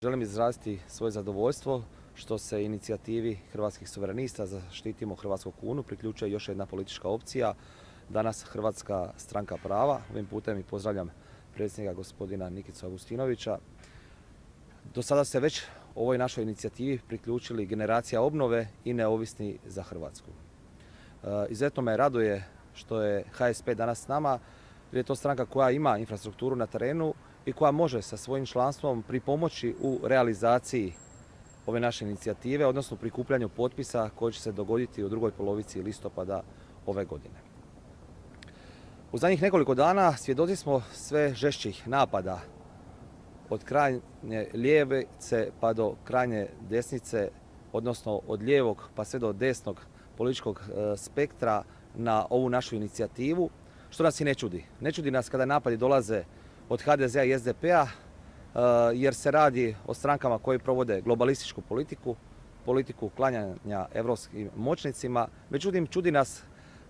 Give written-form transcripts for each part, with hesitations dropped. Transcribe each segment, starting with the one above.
Želim izraziti svoje zadovoljstvo što se inicijativi Hrvatskih suverenista Zaštitimo hrvatsku kunu priključuje još jedna politička opcija, danas Hrvatska stranka prava. Ovim putem i pozdravljam predsjednika gospodina Nikicu Augustinovića. Do sada se već ovoj našoj inicijativi priključili Generacija obnove i Neovisni za Hrvatsku. Izuzetno me raduje što je HSP danas s nama, jer je to stranka koja ima infrastrukturu na terenu i koja može sa svojim članstvom pripomoći u realizaciji ove naše inicijative, odnosno prikupljanju potpisa koji će se dogoditi u drugoj polovici listopada ove godine. U zadnjih nekoliko dana svjedoci smo sve žešćih napada od krajnje lijevice pa do krajnje desnice, odnosno od lijevog pa sve do desnog političkog spektra na ovu našu inicijativu, što nas i ne čudi. Ne čudi nas kada napadi dolaze od HDZ-a i SDP-a, jer se radi o strankama koje provode globalističku politiku klanjanja evropskim moćnicima. Međutim, čudi nas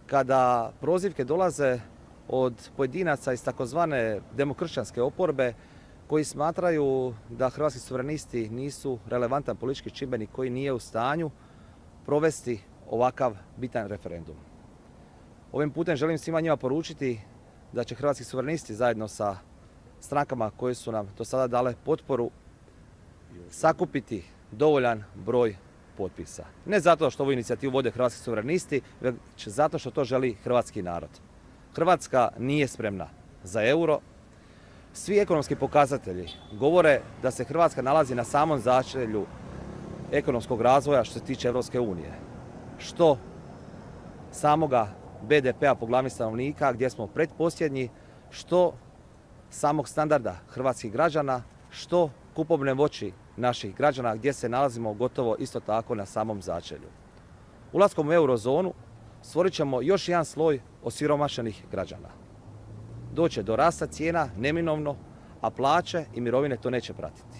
kada prozivke dolaze od pojedinaca iz takozvane demokršćanske oporbe koji smatraju da hrvatski suverenisti nisu relevantan politički čimbenik koji nije u stanju provesti ovakav bitan referendum. Ovim putem želim svima njima poručiti da će hrvatski suverenisti zajedno sa strankama koje su nam do sada dale potporu sakupiti dovoljan broj potpisa. Ne zato što ovu inicijativu vode hrvatski suverenisti, već zato što to želi hrvatski narod. Hrvatska nije spremna za euro. Svi ekonomski pokazatelji govore da se Hrvatska nalazi na samom začelju ekonomskog razvoja što se tiče Europske unije. Što samoga BDP-a po glavi stanovnika gdje smo pretposljednji, što samog standarda hrvatskih građana, što kupovne moći naših građana gdje se nalazimo gotovo isto tako na samom začelju. Ulaskom u eurozonu stvorit ćemo još jedan sloj osiromašenih građana. Doće do rasta cijena neminovno, a plaće i mirovine to neće pratiti.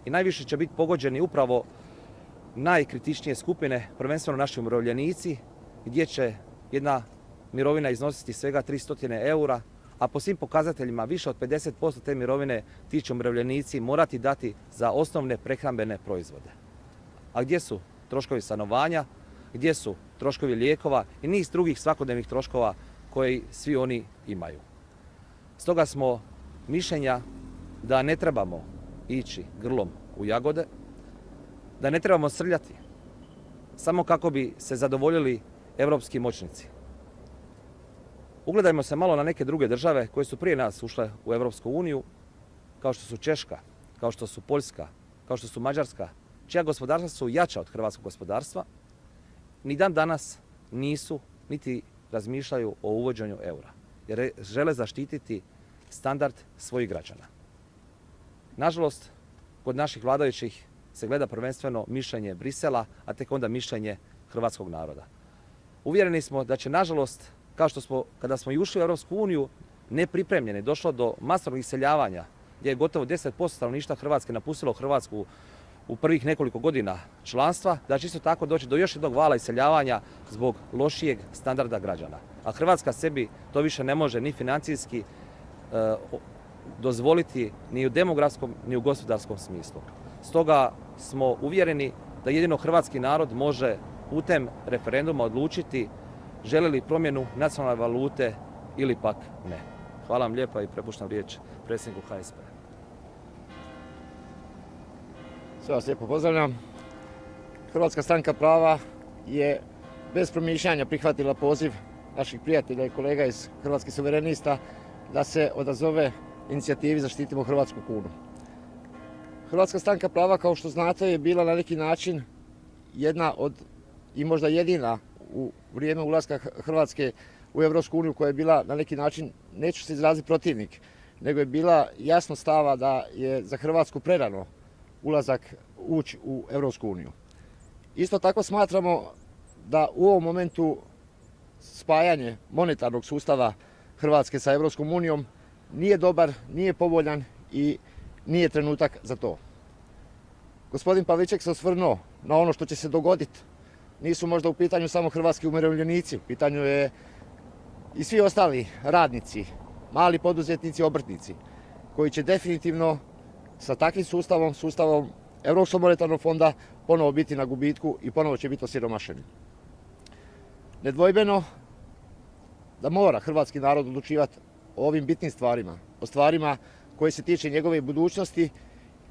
I najviše će biti pogođeni upravo najkritičnije skupine, prvenstveno naši umirovljenici, gdje će jedna mirovina iznositi svega 300 eura, a po svim pokazateljima više od 50% te mirovine ti će umirovljenici morati dati za osnovne prehrambene proizvode. A gdje su troškovi stanovanja, gdje su troškovi lijekova i niz drugih svakodnevnih troškova koji svi oni imaju. Stoga smo mišljenja da ne trebamo ići grlom u jagode, da ne trebamo srljati samo kako bi se zadovoljili europski moćnici. Ugledajmo se malo na neke druge države koje su prije nas ušle u Europsku uniju, kao što su Češka, kao što su Poljska, kao što su Mađarska, čija gospodarstva su jača od hrvatskog gospodarstva, ni dan danas nisu niti razmišljaju o uvođenju eura, jer žele zaštititi standard svojih građana. Nažalost, kod naših vladajućih se gleda prvenstveno mišljenje Brisela, a tek onda mišljenje hrvatskog naroda. Uvjereni smo da će, nažalost, kao što smo, kada smo i ušli u Europsku uniju, nepripremljeni, došlo do masovnog iseljavanja, gdje je gotovo 10% stanovništva Hrvatske napustilo Hrvatsku u prvih nekoliko godina članstva, da će isto tako doći do još jednog vala iseljavanja zbog lošijeg standarda građana. A Hrvatska sebi to više ne može ni financijski dozvoliti ni u demografskom ni u gospodarskom smislu. Stoga smo uvjereni da jedino hrvatski narod može putem referenduma odlučiti želi li promjenu nacionalne valute ili pak ne. Hvala vam lijepa i prepuštam riječ predsjedniku HSP. Sve vas lijepo pozdravljam. Hrvatska stranka prava je bez promišljanja prihvatila poziv naših prijatelja i kolega iz Hrvatskih suverenista da se odazove inicijativi Zaštitimo hrvatsku kunu. Hrvatska stranka prava, kao što znate, je bila na neki način jedna od i možda jedina u vrijeme ulaska Hrvatske u Europsku uniju koja je bila na neki način, neću se izraziti protivnik, nego je bila jasno stava da je za Hrvatsku prerano ući u Europsku uniju. Isto tako smatramo da u ovom momentu spajanje monetarnog sustava Hrvatske sa Europskom unijom nije dobar, nije povoljan i nije trenutak za to. Gospodin Pavliček se osvrnuo na ono što će se dogoditi. Nisu možda u pitanju samo hrvatski umirovljenici, u pitanju je i svi ostali radnici, mali poduzetnici, obrtnici, koji će definitivno sa takvim sustavom Europskog monetarnog fonda ponovo biti na gubitku i ponovo će biti osiromašeni. Nedvojbeno da mora hrvatski narod odlučivati o ovim bitnim stvarima, o stvarima koje se tiče njegove budućnosti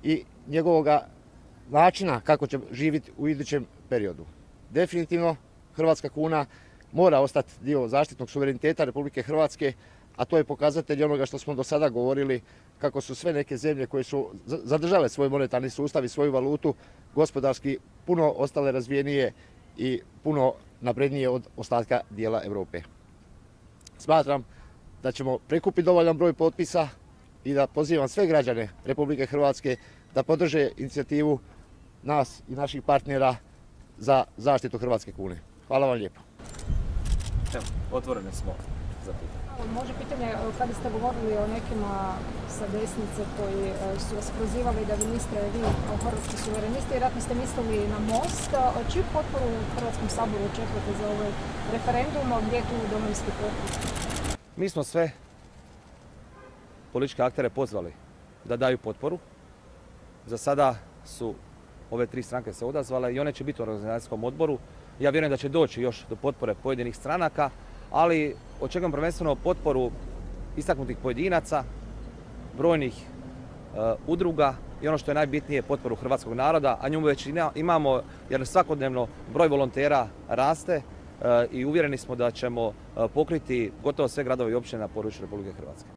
i njegovog načina kako će živjeti u idućem periodu. Definitivno hrvatska kuna mora ostati dio zaštitnog suvereniteta Republike Hrvatske, a to je pokazatelj onoga što smo do sada govorili, kako su sve neke zemlje koje su zadržale svoj monetarni sustav i svoju valutu gospodarski puno ostale razvijenije i puno naprednije od ostatka dijela Europe. Smatram da ćemo prikupiti dovoljan broj potpisa i da pozivam sve građane Republike Hrvatske da podrže inicijativu nas i naših partnera za zaštitu hrvatske kune. Hvala vam lijepo. Evo, otvoreni smo za pitanje. Može pitanje, kada ste govorili o nekima sa desnice koji su vas prozivali da vi niste vi kao hrvatski suverenisti, vjerojatno ste mislili na Most. Čiju potporu u Hrvatskom saboru očekujete za ovaj referendum, gdje je tu Domovinski pokret? Mi smo sve političke aktere pozvali da daju potporu. Za sada su ove 3 stranke se odazvale i one će biti u organizacijskom odboru. Ja vjerujem da će doći još do potpore pojedinih stranaka, ali očekujem prvenstveno potporu istaknutih pojedinaca, brojnih udruga i ono što je najbitnije, potporu hrvatskog naroda, a nju već imamo jer svakodnevno broj volontera raste i uvjereni smo da ćemo pokriti gotovo sve gradove i općine na području Republike Hrvatske.